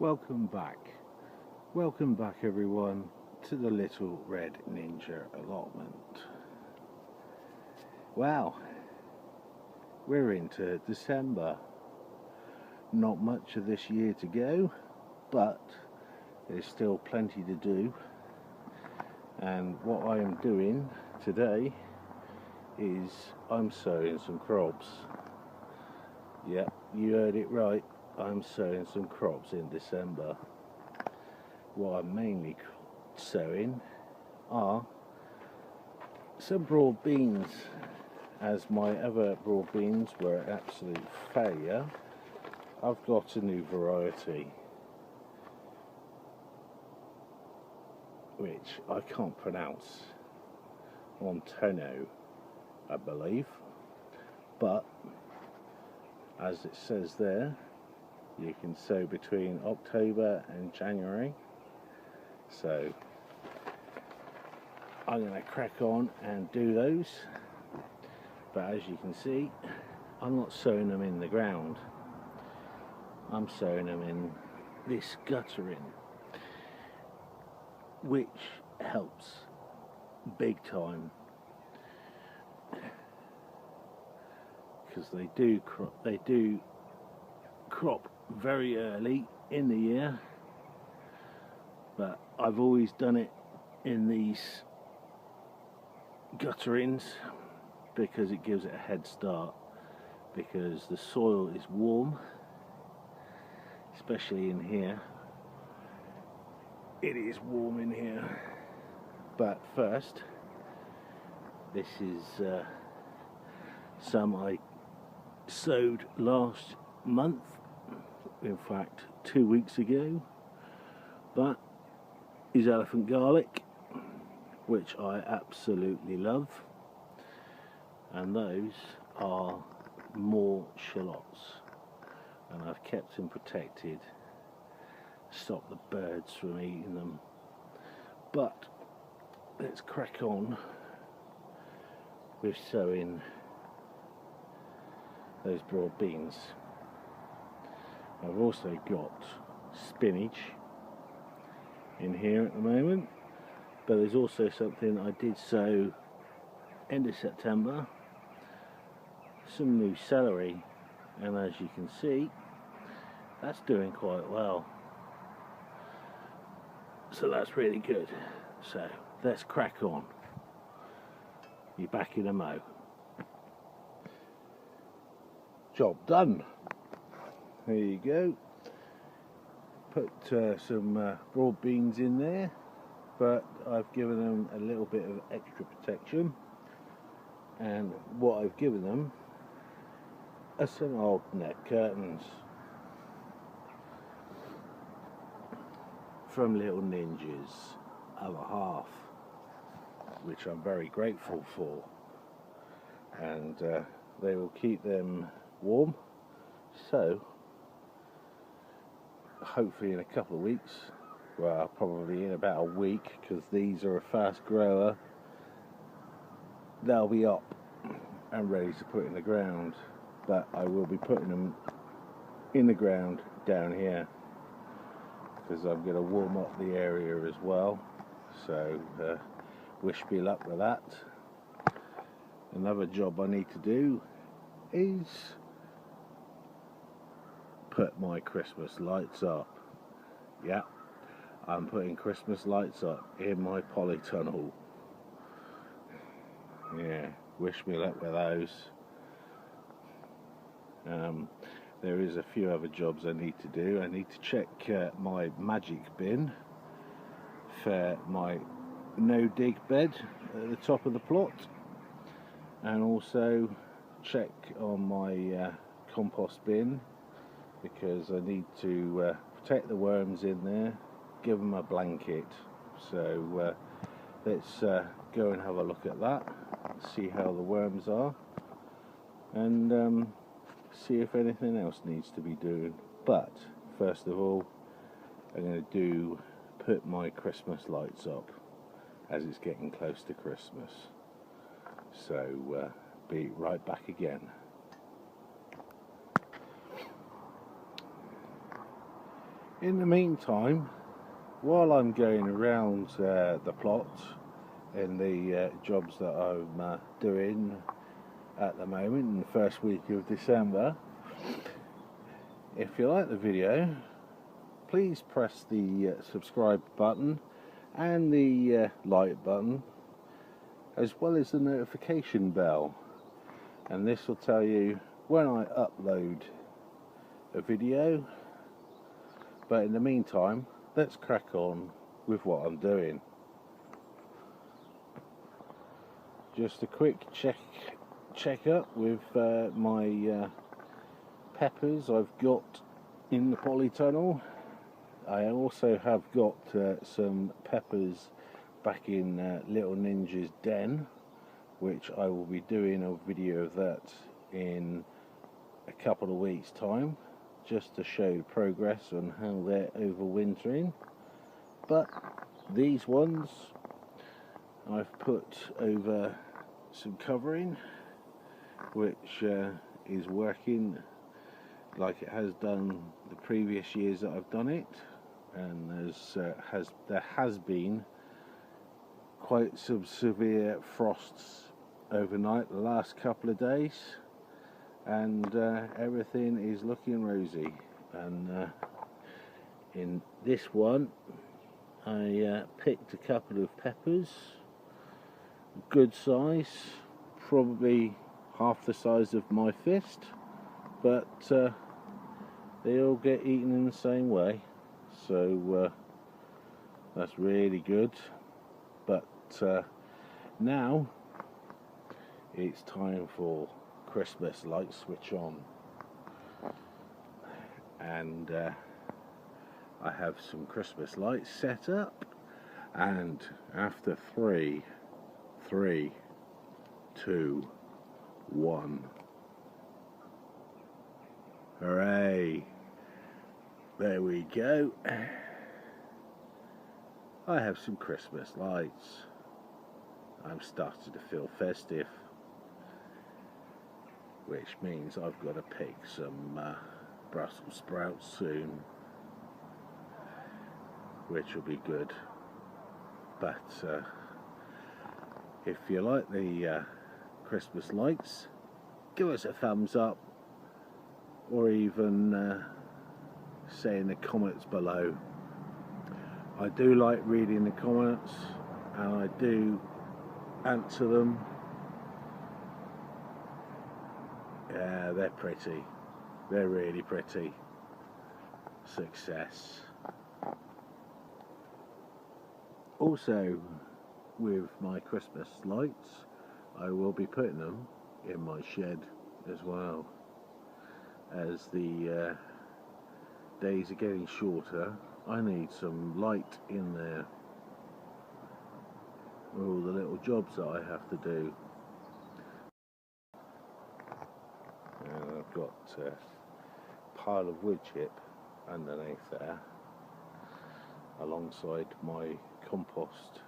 Welcome back. Welcome back everyone to the Little Red Ninja allotment. Wow, we're into December. Not much of this year to go, but there's still plenty to do. And what I am doing today is I'm sowing some crops. Yep, you heard it right. I'm sowing some crops in December. What I'm mainly sowing are some broad beans, as my other broad beans were an absolute failure. I've got a new variety which I can't pronounce. Montono, I believe, but as it says there, you can sow between October and January. So I'm going to crack on and do those, but as you can see, I'm not sowing them in the ground. I'm sowing them in this guttering, which helps big time, because they do crop very early in the year. But I've always done it in these gutterings because it gives it a head start, because the soil is warm, especially in here. It is warm in here. But first, this is some I sowed last month, in fact 2 weeks ago, but is elephant garlic, which I absolutely love, and those are more shallots, and I've kept them protected, stop the birds from eating them. But let's crack on with sowing those broad beans. I've also got spinach in here at the moment, but there's also something I did sow end of September, some new celery, and as you can see, that's doing quite well, so that's really good. So let's crack on. Be back in a mo. Job done. There you go. Put some broad beans in there, but I've given them a little bit of extra protection, and what I've given them are some old net curtains from Little Ninja's other half, which I'm very grateful for, and they will keep them warm. So hopefully in a couple of weeks, well, probably in about a week, because these are a fast grower, they'll be up and ready to put in the ground. But I will be putting them in the ground down here, because I'm going to warm up the area as well. So wish me luck with that. Another job I need to do is put my Christmas lights up. Yeah, I'm putting Christmas lights up in my polytunnel. Yeah, wish me luck with those. There is a few other jobs I need to do. I need to check my magic bin for my no dig bed at the top of the plot, and also check on my compost bin, because I need to protect the worms in there, give them a blanket. So let's go and have a look at that, see how the worms are, and see if anything else needs to be doing. But first of all, I'm going to put my Christmas lights up, as it's getting close to Christmas. So be right back again. In the meantime, while I'm going around the plot in the jobs that I'm doing at the moment in the first week of December, if you like the video, please press the subscribe button and the like button, as well as the notification bell, and this will tell you when I upload a video. But in the meantime, let's crack on with what I'm doing. Just a quick check up with my peppers I've got in the polytunnel. I also have got some peppers back in Little Ninja's den, which I will be doing a video of that in a couple of weeks' time, just to show progress on how they're overwintering. But these ones I've put over some covering, which is working like it has done the previous years that I've done it, and there has been quite some severe frosts overnight the last couple of days, and everything is looking rosy. And in this one I picked a couple of peppers, good size, probably half the size of my fist, but they all get eaten in the same way, so that's really good. But now it's time for Christmas lights switch on, and I have some Christmas lights set up, and after 3, 2, 1, hooray, there we go. I have some Christmas lights. I'm starting to feel festive, which means I've got to pick some Brussels sprouts soon, which will be good. But if you like the Christmas lights, give us a thumbs up, or even say in the comments below. I do like reading the comments, and I do answer them. Yeah, they're pretty. They're really pretty. Success. Also, with my Christmas lights, I will be putting them in my shed as well. As the days are getting shorter, I need some light in there with all the little jobs that I have to do. And I've got a pile of wood chip underneath there, alongside my compost,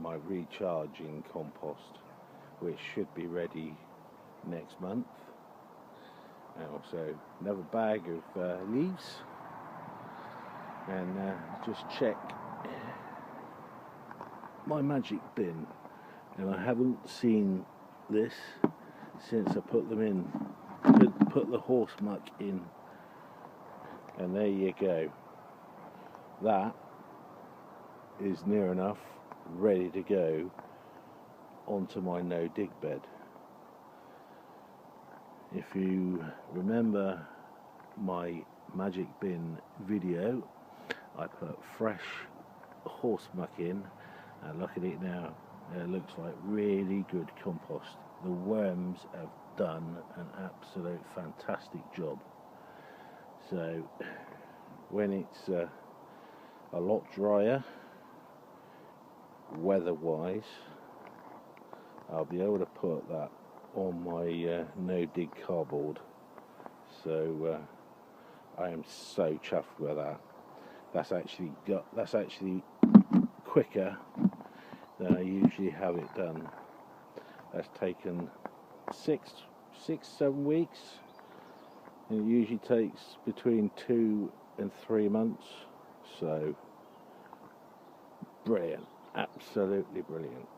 my recharging compost, which should be ready next month. And also another bag of leaves, and just check my magic bin, and I haven't seen this since I put them in, put the horse muck in, and there you go. That is near enough ready to go onto my no dig bed. If you remember my magic bin video, I put fresh horse muck in, and look at it now. It looks like really good compost. The worms have done an absolute fantastic job. So when it's a lot drier, weather-wise, I'll be able to put that on my no dig cardboard. So I am so chuffed with that. That's actually quicker than I usually have it done. That's taken 7 weeks, and it usually takes between 2 and 3 months So brilliant, absolutely brilliant.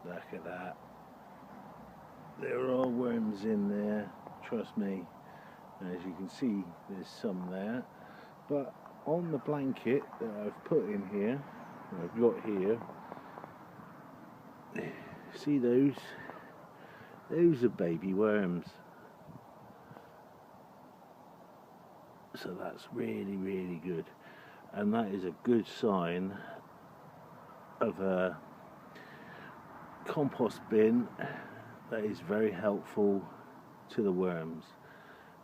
Look at that. There are worms in there, trust me. As you can see, there's some there. But on the blanket that I've put in here, I've got here, see those? Those are baby worms. So that's really, really good. And that is a good sign of a compost bin that is very helpful to the worms,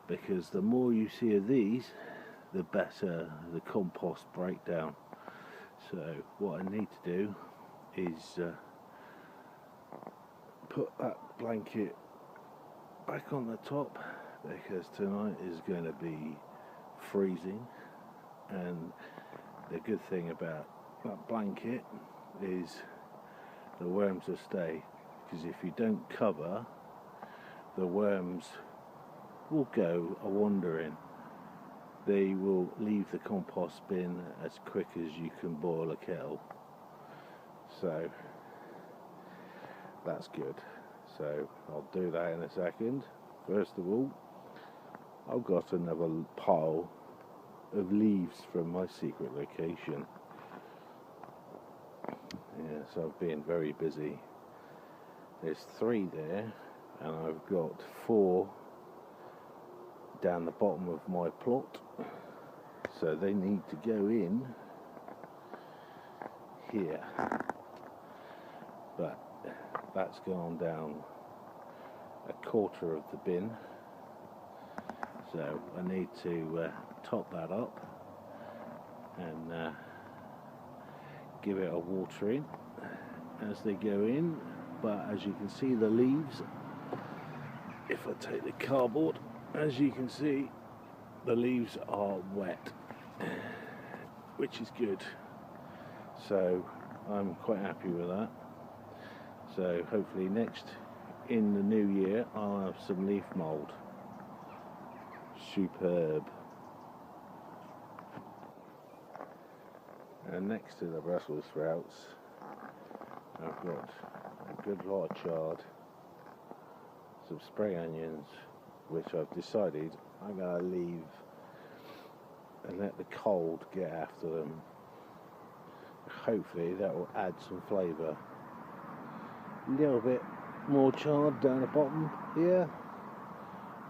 because the more you see of these, the better the compost breakdown. So what I need to do is put that blanket back on the top, because tonight is going to be freezing, and the good thing about that blanket is the worms will stay, because if you don't cover, the worms will go a-wandering. They will leave the compost bin as quick as you can boil a kettle. So that's good. So I'll do that in a second. First of all, I've got another pile of leaves from my secret location. Yes, I've been very busy. There's 3 there, and I've got 4 down the bottom of my plot, so they need to go in here, but that's gone down a quarter of the bin, so I need to top that up and give it a watering as they go in. But as you can see, the leaves, if I take the cardboard, as you can see, the leaves are wet, which is good. So I'm quite happy with that. So hopefully in the new year, I'll have some leaf mould. Superb. And next to the Brussels sprouts, I've got a good lot of chard, some spring onions, which I've decided I'm going to leave and let the cold get after them. Hopefully that will add some flavour. A little bit more chard down the bottom here,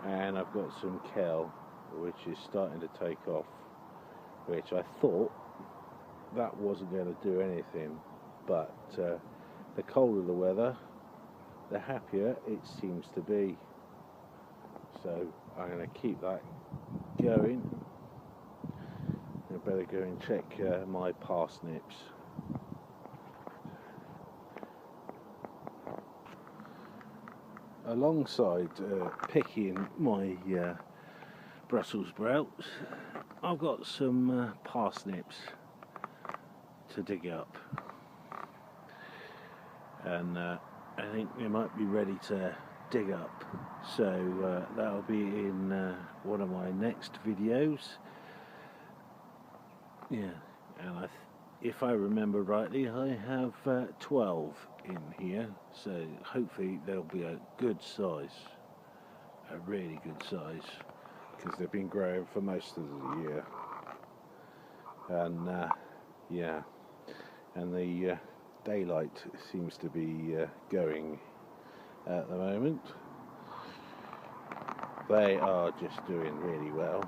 and I've got some kale, which is starting to take off, which I thought that wasn't going to do anything, but the colder the weather, the happier it seems to be. So I'm going to keep that going. I better go and check my parsnips. Alongside picking my Brussels sprouts, I've got some parsnips to dig up, and I think they might be ready to dig up, so that'll be in one of my next videos. Yeah, and if I remember rightly, I have 12 in here, so hopefully they'll be a good size, a really good size, because they've been growing for most of the year. And yeah, and the daylight seems to be going at the moment. They are just doing really well,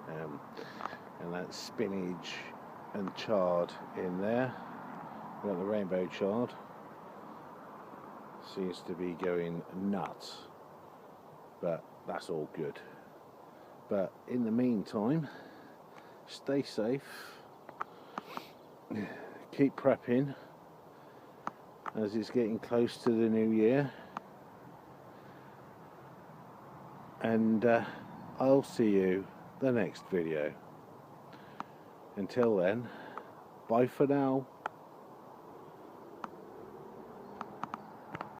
and that's spinach and chard in there. We've got the rainbow chard, seems to be going nuts, but that's all good. But in the meantime, stay safe, keep prepping as it's getting close to the new year, and I'll see you the next video. Until then, bye for now.